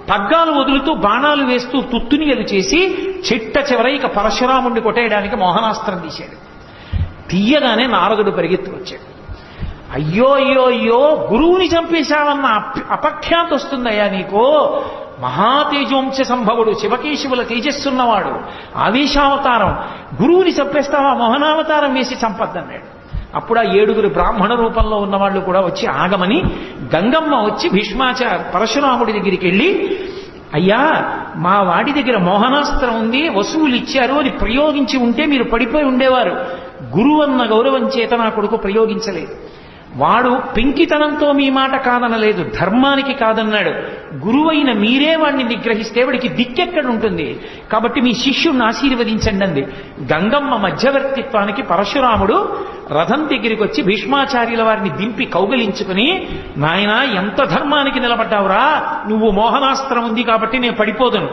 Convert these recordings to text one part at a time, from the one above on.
పగ్గాలు వదులుతూ బాణాలు వేస్తూ తుత్తునియలు చేసి చిట్ట చివర ఇక పరశురాముడిని కొట్టేయడానికి మోహనాస్త్రం తీశాడు. తీయగానే నారదుడు పరిగెత్తుకొచ్చాడు. అయ్యో అయ్యో అయ్యో, గురువుని చంపేశావన్న అపఖ్యాతి వస్తుందయ్యా నీకు. మహాతేజోంశ సంభవుడు, శివకేశవుల తేజస్సున్నవాడు, ఆవేశావతారం, గురువుని చంపేస్తావా? మోహనావతారం వేసి చంపద్దన్నాడు. అప్పుడు ఆ 7 బ్రాహ్మణ రూపంలో ఉన్నవాళ్ళు కూడా వచ్చి ఆగమని గంగమ్మ వచ్చి పరశురాముడి దగ్గరికి వెళ్ళి, అయ్యా మా వాడి దగ్గర మోహనాస్త్రం ఉంది, వసువులు ఇచ్చారు, అది ప్రయోగించి ఉంటే మీరు పడిపోయి ఉండేవారు. గురువు అన్న గౌరవం చేత నా కొడుకు ప్రయోగించలేదు. వాడు పెంకితనంతో మీ మాట కాదనలేదు, ధర్మానికి కాదన్నాడు. గురువైన మీరే వాడిని నిగ్రహిస్తే వాడికి దిక్కెక్కడ ఉంటుంది? కాబట్టి మీ శిష్యుణ్ణి ఆశీర్వదించండి అంది. గంగమ్మ మధ్యవర్తిత్వానికి పరశురాముడు రథం దగ్గరికి వచ్చి భీష్మాచార్యుల వారిని దింపి కౌగలించుకుని, నాయనా ఎంత ధర్మానికి నిలబడ్డావురా, నువ్వు మోహనాస్త్రం ఉంది కాబట్టి నేను పడిపోదును,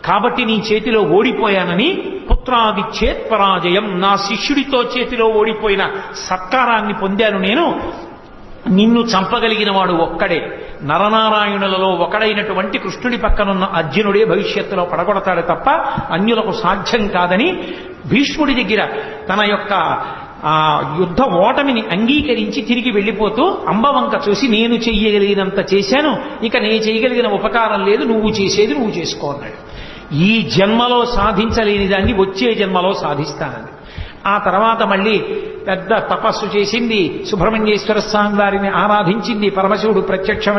కాబట్టి నీ చేతిలో ఓడిపోయానని పుత్రాదిచ్చేత్ పరాజయం, నా శిష్యుడితో చేతిలో ఓడిపోయిన సత్కారాన్ని పొందాను నేను. నిన్ను చంపగలిగిన వాడు ఒక్కడే, నరనారాయణులలో ఒకడైనటువంటి కృష్ణుడి పక్కనున్న అర్జునుడే భవిష్యత్తులో పడగొడతాడు తప్ప అన్యులకు సాధ్యం కాదని భీష్ముడి దగ్గర తన యొక్క యుద్ధ ఓటమిని అంగీకరించి తిరిగి వెళ్ళిపోతూ అంబవంక చూసి, నేను చెయ్యగలిగినంత చేశాను, ఇక నేను చేయగలిగిన ఉపకారం లేదు, నువ్వు చేసేది నువ్వు చేసుకో అన్నాడు. ఈ జన్మలో సాధించలేని దాన్ని వచ్చే జన్మలో సాధిస్తానండి. ఆ తర్వాత మళ్ళీ పెద్ద తపస్సు చేసింది, సుబ్రహ్మణ్యేశ్వర స్వామి వారిని ఆరాధించింది. పరమశివుడు ప్రత్యక్షం